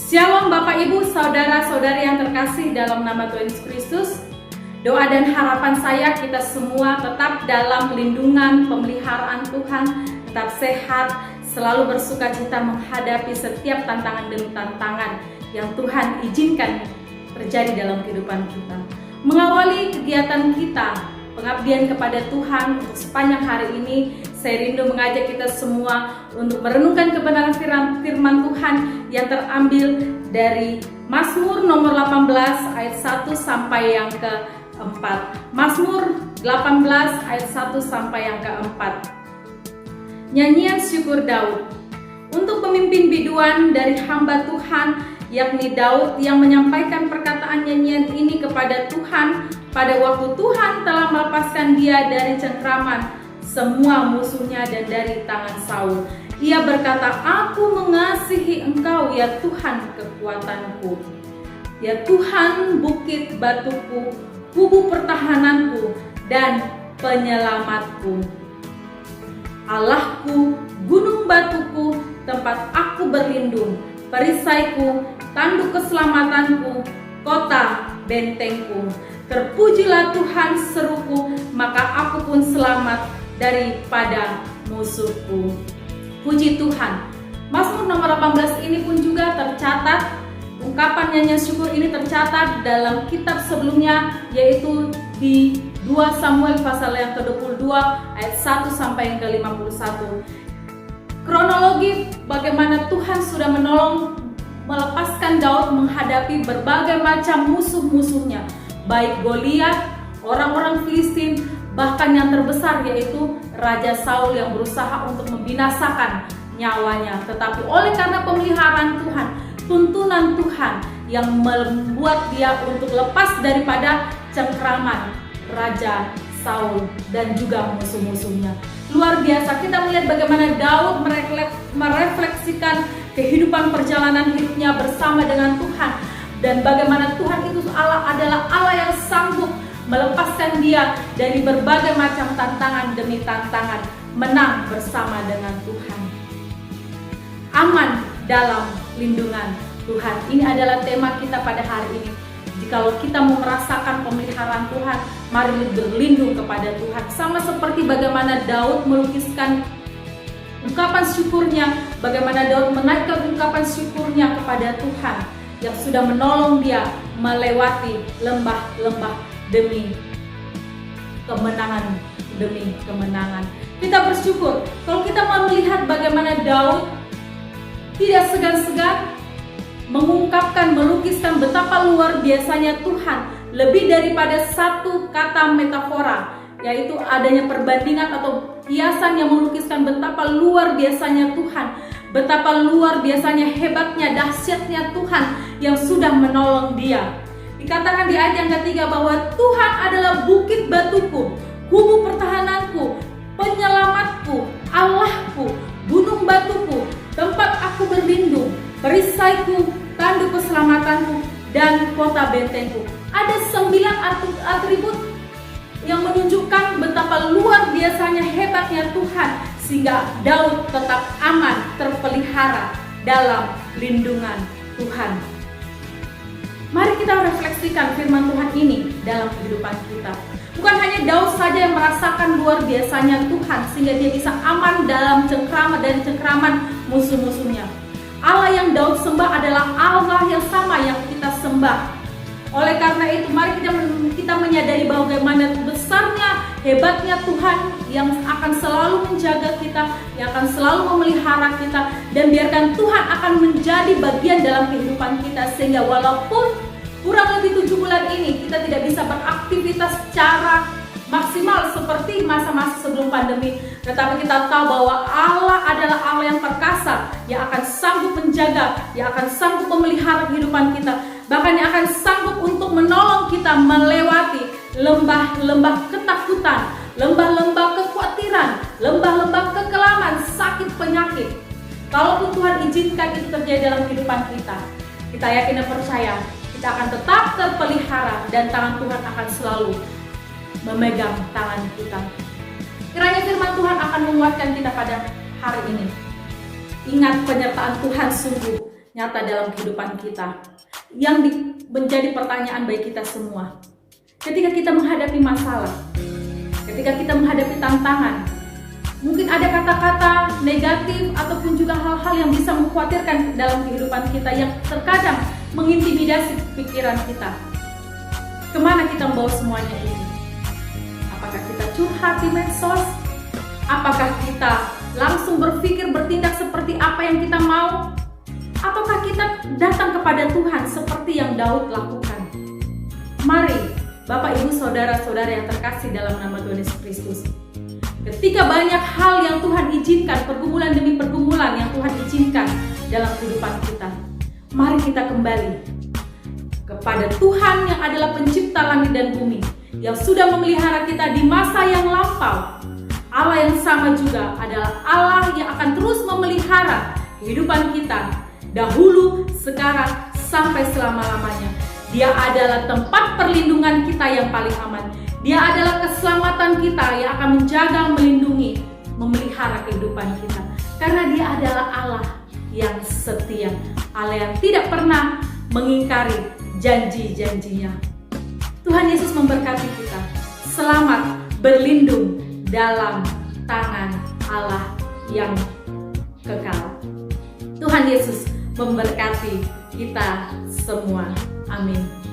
Shalom Bapak Ibu, Saudara-saudari yang terkasih dalam nama Tuhan Yesus Kristus. Doa dan harapan saya kita semua tetap dalam lindungan pemeliharaan Tuhan, tetap sehat, selalu bersukacita menghadapi setiap tantangan demi tantangan yang Tuhan izinkan terjadi dalam kehidupan kita. Mengawali kegiatan kita, pengabdian kepada Tuhan untuk sepanjang hari ini, saya rindu mengajak kita semua untuk merenungkan kebenaran firman Tuhan yang terambil dari Mazmur nomor 18 ayat 1 sampai yang ke-4. Mazmur 18 ayat 1 sampai yang ke-4. Nyanyian syukur Daud. Untuk pemimpin biduan dari hamba Tuhan, yakni Daud, yang menyampaikan perkataan nyanyian ini kepada Tuhan pada waktu Tuhan telah melepaskan dia dari cengkraman semua musuhnya dan dari tangan Saul. Ia berkata, "Aku mengasihi Engkau, ya Tuhan kekuatanku. Ya Tuhan bukit batuku, kubu pertahananku dan penyelamatku. Allahku, gunung batuku, tempat aku berlindung, perisaiku, tanduk keselamatanku, kota bentengku. Terpujilah Tuhan seruku, maka aku pun selamat daripada musuhku." Puji Tuhan. Mazmur nomor 18 ini pun juga tercatat, ungkapan nyanyian syukur ini tercatat dalam kitab sebelumnya, yaitu di 2 Samuel pasal yang ke-22 ayat 1 sampai yang ke-51. Kronologi bagaimana Tuhan sudah menolong melepaskan Daud menghadapi berbagai macam musuh-musuhnya, baik Goliat, orang-orang Filistin, bahkan yang terbesar yaitu Raja Saul yang berusaha untuk membinasakan nyawanya. Tetapi oleh karena pemeliharaan Tuhan, tuntunan Tuhan yang membuat dia untuk lepas daripada cengkraman Raja Saul dan juga musuh-musuhnya. Luar biasa, kita melihat bagaimana Daud merefleksikan kehidupan perjalanan hidupnya bersama dengan Tuhan, dan bagaimana Tuhan itu adalah Allah yang sanggup melepaskan dia dari berbagai macam tantangan demi tantangan, menang bersama dengan Tuhan. Aman dalam lindungan Tuhan. Ini adalah tema kita pada hari ini. Jikalau kita mau merasakan pemeliharaan Tuhan, mari berlindung kepada Tuhan. Sama seperti bagaimana Daud melukiskan ungkapan syukurnya, bagaimana Daud menaikkan ungkapan syukurnya kepada Tuhan yang sudah menolong dia melewati lembah-lembah demi kemenangan. Kita bersyukur kalau kita mau melihat bagaimana Daud tidak segan-segan mengungkapkan, melukiskan betapa luar biasanya Tuhan, lebih daripada satu kata metafora, yaitu adanya perbandingan atau hiasan yang melukiskan betapa luar biasanya Tuhan, betapa luar biasanya hebatnya, dahsyatnya Tuhan yang sudah menolong dia. Dikatakan di ayat yang ketiga bahwa Tuhan adalah bukit batuku, kubu pertahananku, penyelamatku, Allahku, gunung batuku, tempat aku berlindung, perisaiku, tanduk keselamatanku, dan kota bentengku. Ada 9 atribut yang menunjukkan betapa luar biasanya hebatnya Tuhan, sehingga Daud tetap aman, terpelihara dalam lindungan Tuhan. Mari kita refleksikan firman Tuhan ini dalam kehidupan kita. Bukan hanya Daud saja yang merasakan luar biasanya Tuhan sehingga dia bisa aman dalam cengkraman musuh-musuhnya. Allah yang Daud sembah adalah Allah yang sama yang kita sembah. Oleh karena itu, mari kita menyadari bagaimana besarnya, hebatnya Tuhan yang akan selalu menjaga kita, yang akan selalu memelihara kita, dan biarkan Tuhan akan menjadi bagian dalam kehidupan kita, sehingga walaupun kurang lebih 7 bulan ini kita tidak bisa beraktivitas secara maksimal seperti masa-masa sebelum pandemi, tetapi kita tahu bahwa Allah adalah Allah yang perkasa, yang akan sanggup menjaga, yang akan sanggup memelihara kehidupan kita, bahkan yang akan sanggup untuk menolong kita melewati lembah-lembah ketakutan, lembah-lembah kekhawatiran, lembah-lembah kekelaman, sakit, penyakit. Kalaupun Tuhan izinkan itu terjadi dalam kehidupan kita, kita yakin dan percaya kita akan tetap terpelihara dan tangan Tuhan akan selalu memegang tangan kita. Kiranya firman Tuhan akan menguatkan kita pada hari ini. Ingat penyertaan Tuhan sungguh nyata dalam kehidupan kita, yang menjadi pertanyaan bagi kita semua. Ketika kita menghadapi masalah, ketika kita menghadapi tantangan, mungkin ada kata-kata negatif ataupun juga hal-hal yang bisa mengkhawatirkan dalam kehidupan kita yang terkadang mengintimidasi pikiran kita. Kemana kita membawa semuanya ini? Apakah kita curhat di medsos? Apakah kita langsung berpikir bertindak seperti apa yang kita mau? Ataukah kita datang kepada Tuhan seperti yang Daud lakukan? Mari Bapak Ibu Saudara-saudara yang terkasih dalam nama Tuhan Yesus Kristus, ketika banyak hal yang Tuhan izinkan, pergumulan demi pergumulan yang Tuhan izinkan dalam kehidupan kita, mari kita kembali kepada Tuhan yang adalah pencipta langit dan bumi, yang sudah memelihara kita di masa yang lampau. Allah yang sama juga adalah Allah yang akan terus memelihara kehidupan kita, dahulu, sekarang, sampai selama-lamanya. Dia adalah tempat perlindungan kita yang paling aman. Dia adalah keselamatan kita yang akan menjaga, melindungi, memelihara kehidupan kita. Karena Dia adalah Allah yang setia, Allah yang tidak pernah mengingkari janji-janjinya. Tuhan Yesus memberkati kita. Selamat berlindung dalam tangan Allah yang kekal. Tuhan Yesus memberkati kita semua. Amin.